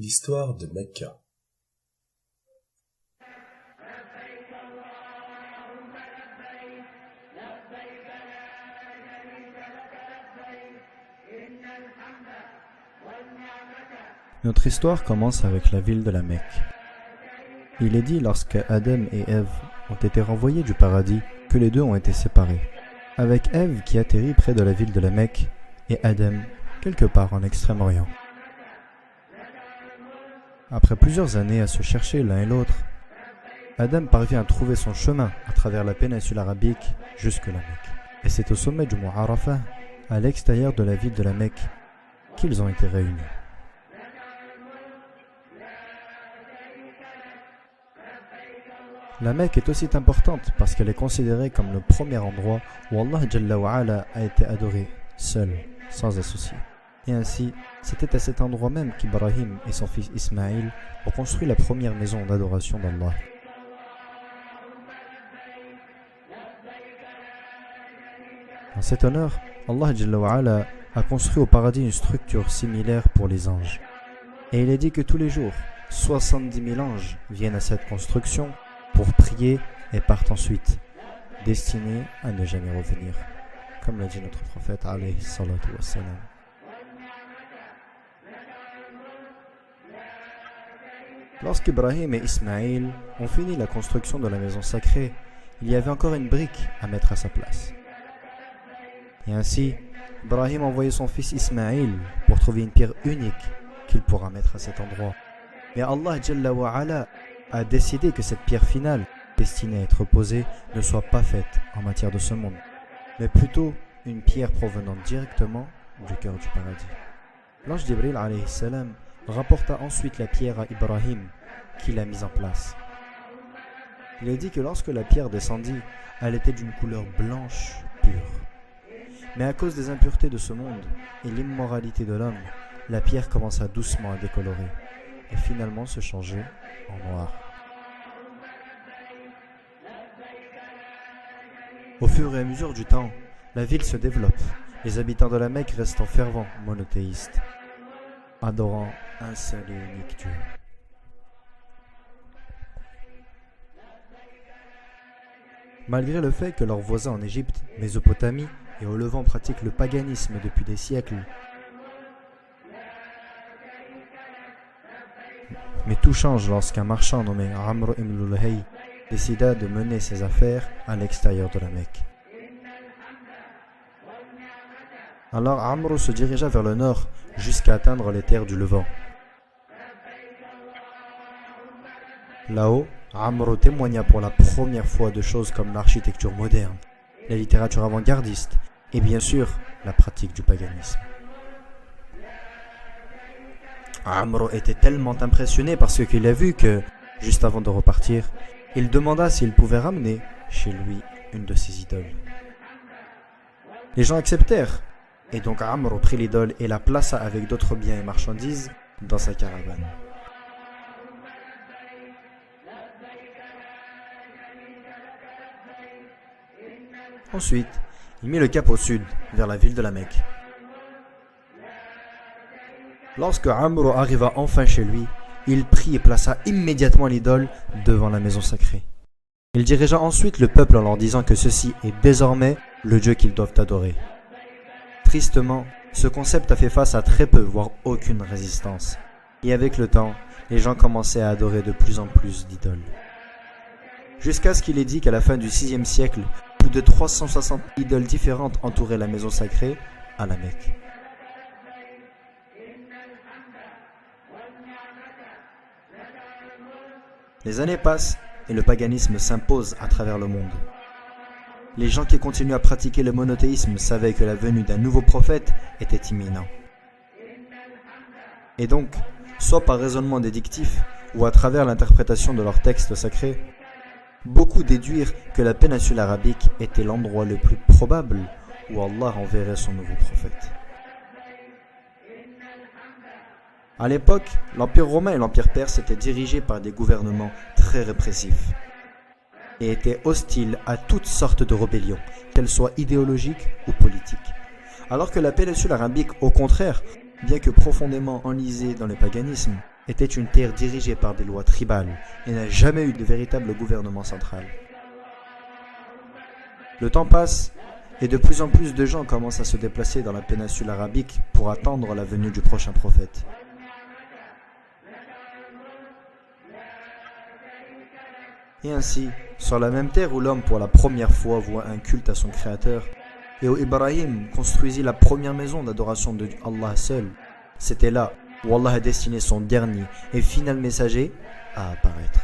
L'histoire de Mecca. Notre histoire commence avec la ville de la Mecque. Il est dit lorsque Adam et Ève ont été renvoyés du paradis que les deux ont été séparés, avec Ève qui atterrit près de la ville de la Mecque et Adam quelque part en Extrême-Orient. Après plusieurs années à se chercher l'un et l'autre, Adam parvient à trouver son chemin à travers la péninsule arabique jusque la Mecque. Et c'est au sommet du mont Arafat, à l'extérieur de la ville de la Mecque, qu'ils ont été réunis. La Mecque est aussi importante parce qu'elle est considérée comme le premier endroit où Allah Jalla wa Ala a été adoré, seul, sans associé. Et ainsi, c'était à cet endroit même qu'Ibrahim et son fils Ismaïl ont construit la première maison d'adoration d'Allah. En cet honneur, Allah Jalla wa Ala a construit au paradis une structure similaire pour les anges. Et il est dit que tous les jours, 70 000 anges viennent à cette construction pour prier et partent ensuite, destinés à ne jamais revenir, comme l'a dit notre prophète alayhi salatu wassalam. Lorsqu'Ibrahim et Ismaïl ont fini la construction de la maison sacrée, il y avait encore une brique à mettre à sa place. Et ainsi, Ibrahim a envoyé son fils Ismaïl pour trouver une pierre unique qu'il pourra mettre à cet endroit. Mais Allah Jalla wa Ala a décidé que cette pierre finale, destinée à être posée, ne soit pas faite en matière de ce monde, mais plutôt une pierre provenant directement du cœur du paradis. L'ange Jibril alayhi salam rapporta ensuite la pierre à Ibrahim, qui l'a mise en place. Il est dit que lorsque la pierre descendit, elle était d'une couleur blanche pure. Mais à cause des impuretés de ce monde et l'immoralité de l'homme, la pierre commença doucement à décolorer et finalement se changer en noir. Au fur et à mesure du temps, la ville se développe. Les habitants de la Mecque restent fervents monothéistes, adorant un seul et unique Dieu. Malgré le fait que leurs voisins en Égypte, Mésopotamie et au Levant pratiquent le paganisme depuis des siècles, mais tout change lorsqu'un marchand nommé Amr ibn Luhay décida de mener ses affaires à l'extérieur de la Mecque. Alors Amr se dirigea vers le nord jusqu'à atteindre les terres du Levant. Là-haut, Amr témoigna pour la première fois de choses comme l'architecture moderne, la littérature avant-gardiste et bien sûr la pratique du paganisme. Amr était tellement impressionné par ce qu'il a vu que, juste avant de repartir, il demanda s'il pouvait ramener chez lui une de ses idoles. Les gens acceptèrent, et donc Amr prit l'idole et la plaça avec d'autres biens et marchandises dans sa caravane. Ensuite, il mit le cap au sud, vers la ville de la Mecque. Lorsque Amr arriva enfin chez lui, il prit et plaça immédiatement l'idole devant la maison sacrée. Il dirigea ensuite le peuple en leur disant que ceci est désormais le Dieu qu'ils doivent adorer. Tristement, ce concept a fait face à très peu, voire aucune résistance. Et avec le temps, les gens commençaient à adorer de plus en plus d'idoles. Jusqu'à ce qu'il est dit qu'à la fin du VIe siècle, plus de 360 idoles différentes entouraient la maison sacrée à la Mecque. Les années passent et le paganisme s'impose à travers le monde. Les gens qui continuent à pratiquer le monothéisme savaient que la venue d'un nouveau prophète était imminente. Et donc, soit par raisonnement déductif ou à travers l'interprétation de leurs textes sacrés, beaucoup déduirent que la péninsule arabique était l'endroit le plus probable où Allah enverrait son nouveau prophète. À l'époque, l'Empire romain et l'Empire perse étaient dirigés par des gouvernements très répressifs et étaient hostiles à toutes sortes de rébellions, qu'elles soient idéologiques ou politiques. Alors que la péninsule arabique, au contraire, bien que profondément enlisée dans le paganisme, était une terre dirigée par des lois tribales et n'a jamais eu de véritable gouvernement central. Le temps passe et de plus en plus de gens commencent à se déplacer dans la péninsule arabique pour attendre la venue du prochain prophète. Et ainsi, sur la même terre où l'homme pour la première fois voit un culte à son créateur, et où Ibrahim construisit la première maison d'adoration de Allah seul, c'était là où Allah a destiné son dernier et final messager à apparaître.